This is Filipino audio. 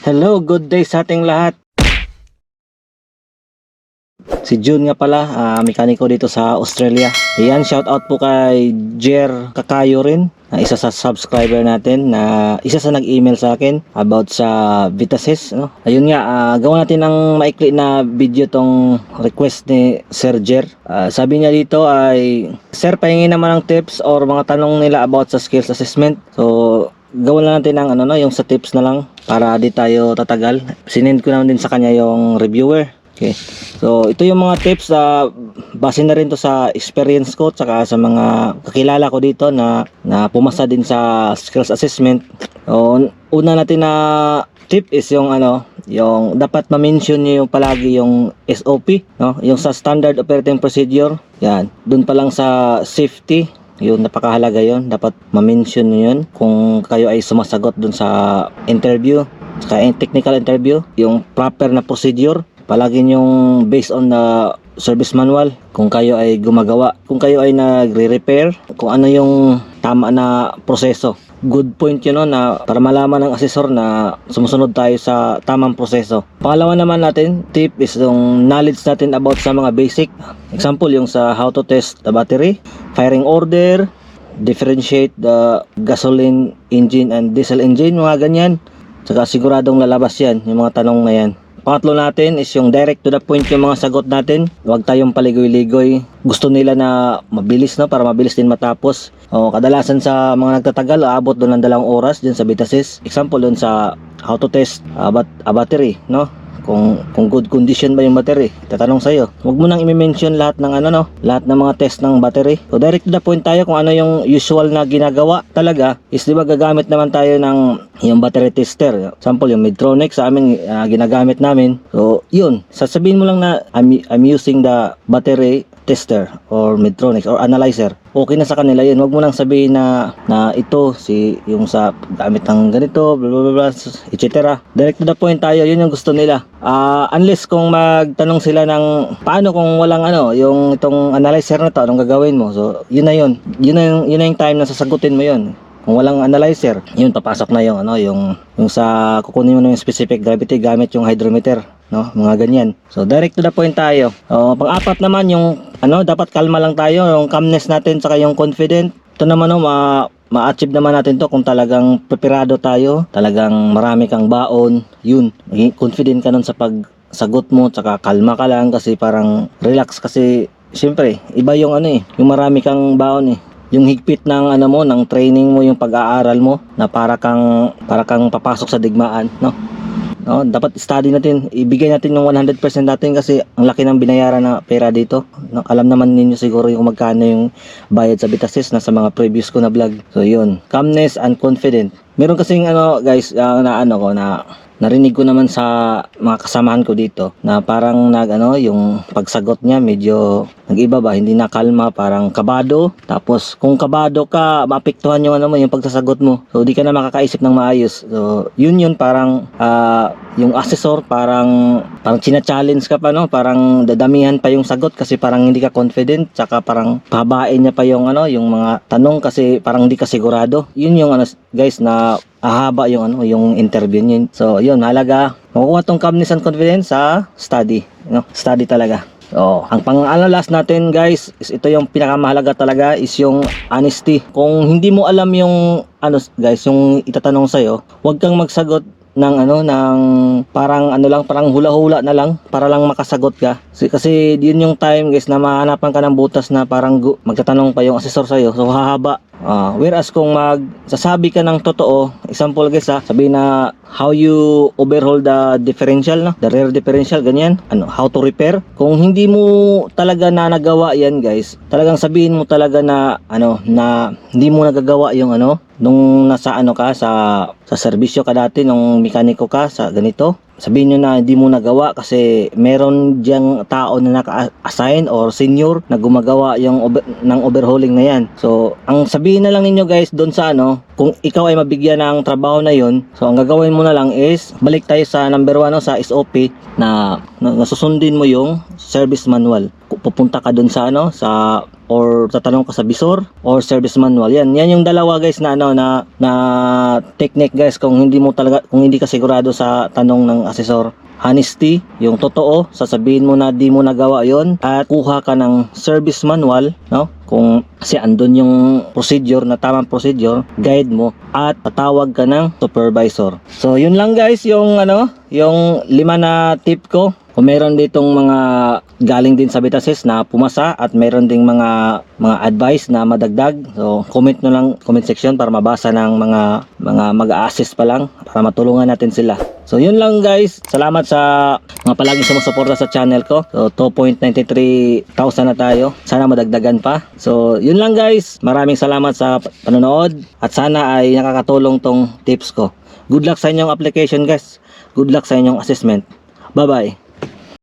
Hello, good day sa ating lahat. Si June nga pala, mekaniko dito sa Australia. Ayan, shout out po kay Jer Kakayo rin, isa sa subscriber natin, na isa sa nag-email sa akin about sa Vitasys, no? Ayun nga, gawa natin ng maikli na video tong request ni Sir Jer. Sabi niya dito ay, Sir, pahingin naman ng tips or mga tanong nila about sa skills assessment. So, gawin lang natin ng yung sa tips na lang para di tayo tatagal. Sinend ko naman din sa kanya yung reviewer. Okay. So, ito yung mga tips base na rin to sa experience ko tsaka sa mga kakilala ko dito na pumasa din sa skills assessment. So, una natin na tip is yung yung dapat ma-mention niyo yung palagi yung SOP, no? Yung sa standard operating procedure. Yan. Doon pa lang sa safety, yun, napakahalaga yun. Dapat ma-mention nyo yun kung kayo ay sumasagot dun sa interview, sa technical interview. Yung proper na procedure, palagi yung based on the service manual. Kung kayo ay gumagawa, kung kayo ay nagre-repair, kung ano yung tama na proseso. Good point yun, no, na para malaman ng assessor na sumusunod tayo sa tamang proseso. Pangalawa naman natin, tip is yung knowledge natin about sa mga basic. Example, yung sa how to test the battery, firing order, differentiate the gasoline engine and diesel engine, mga ganyan. Saka siguradong lalabas yan, yung mga tanong na yan. Pangatlo natin is yung direct to the point yung mga sagot natin. Huwag tayong paligoy-ligoy. Gusto nila na mabilis, no, para mabilis din matapos. Kadalasan sa mga nagtatagal, aabot doon ng 2 oras din sa Vitasys. Example doon sa how to test a battery, no? Kung good condition ba yung battery, tatanong sa'yo. Huwag mo nang i-mention lahat ng lahat ng mga test ng battery. So direct to the point tayo kung ano yung usual na ginagawa talaga is, di ba, gagamit naman tayo ng yung battery tester. Example, yung Medtronic sa amin ginagamit namin. So yun, sasabihin mo lang na I'm using the battery tester or Medtronic or analyzer. Okay na sa kanila yun. Huwag mo nang sabihin na ito yung sa gamit ng ganito, blah blah blah, etc. Direct to the point tayo. Yun yung gusto nila. Unless kung magtanong sila ng paano kung walang yung itong analyzer na to, anong gagawin mo? So yun na yun. Yun na yung time na sasagutin mo yun. Kung walang analyzer, yun, papasok na yung yung sa kukunin mo ng specific gravity gamit yung hydrometer, no? Mga ganyan. So direct to the point tayo. Pang-apat naman yung dapat kalma lang tayo, yung calmness natin saka yung confident. Ito naman ma-achieve naman natin to kung talagang preparado tayo, talagang marami kang baon, yun. Confident ka nun sa pagsagot mo, saka kalma ka lang kasi parang relax kasi syempre, iba yung yung marami kang baon yung higpit ng ng training mo, yung pag-aaral mo na para kang papasok sa digmaan, no? Dapat study natin, ibigay natin yung 100% natin kasi ang laki ng binayaran na pera dito, no? Alam naman ninyo siguro yung magkano yung bayad sa Vitasys na sa mga previous ko na vlog. So yun, calmness and confident. Meron kasing guys, narinig ko naman sa mga kasamahan ko dito na parang yung pagsagot niya medyo nag-iba ba, hindi na kalma, parang kabado. Tapos kung kabado ka, maapektuhan yung yung pagsasagot mo. So di ka na makakaisip ng maayos. So yun parang yung assessor parang china-challenge ka pa, no? Parang dadamihan pa yung sagot kasi parang hindi ka confident, tsaka parang pahabain niya pa yung yung mga tanong kasi parang hindi ka sigurado. Yun yung guys, na ahaba yung yung interview niyo. So yun, halaga makukuha tong calmness and confidence sa study, study talaga. So ang last natin guys is ito, yung pinakamahalaga talaga is yung honesty. Kung hindi mo alam yung guys, yung itatanong sa'yo, huwag kang magsagot ng ng parang parang hula-hula na lang para lang makasagot ka. Kasi yun yung time guys na mahanapan ka ng butas na parang magtatanong pa yung assessor sa'yo. So hahaba. Whereas kung magsasabi ka ng totoo, example guys, sabihin na how you overhaul the differential, the rear differential, ganyan, how to repair. Kung hindi mo talaga na nagawa yan guys, talagang sabihin mo talaga na na hindi mo nagagawa yung nung nasa ka sa serbisyo ka dati, nung mekaniko ka sa ganito. Sabihin nyo na hindi mo nagawa kasi meron diyang tao na naka-assign or senior na gumagawa yung ng overhauling na yan. So ang sabihin na lang ninyo guys doon sa kung ikaw ay mabigyan ng trabaho na yon, so ang gagawin mo na lang is balik tayo sa number 1, sa SOP, na susundin mo yung service manual. pupunta ka dun sa or tatanong ka sa visor or service manual. Yan yung dalawa guys na technique guys kung hindi ka sigurado sa tanong ng asesor. Honesty, yung totoo, sasabihin mo na di mo nagawa yon, at kuha ka ng service manual, no? Kung kasi andun yung procedure na tamang procedure, guide mo, at tatawag ka ng supervisor. So yun lang guys yung yung 5 na tip ko. Kung meron ditong mga galing din sa beta test na pumasa at meron ding mga advice na madagdag, so comment no lang comment section para mabasa ng mga mag-a-assist pa lang para matulungan natin sila. So yun lang guys, salamat sa mga palaging sumusuporta sa channel ko. So 2.93,000 na tayo, sana madagdagan pa. So yun lang guys, maraming salamat sa panonood at sana ay nakakatulong tong tips ko. Good luck sa inyong application guys, good luck sa inyong assessment. Bye bye.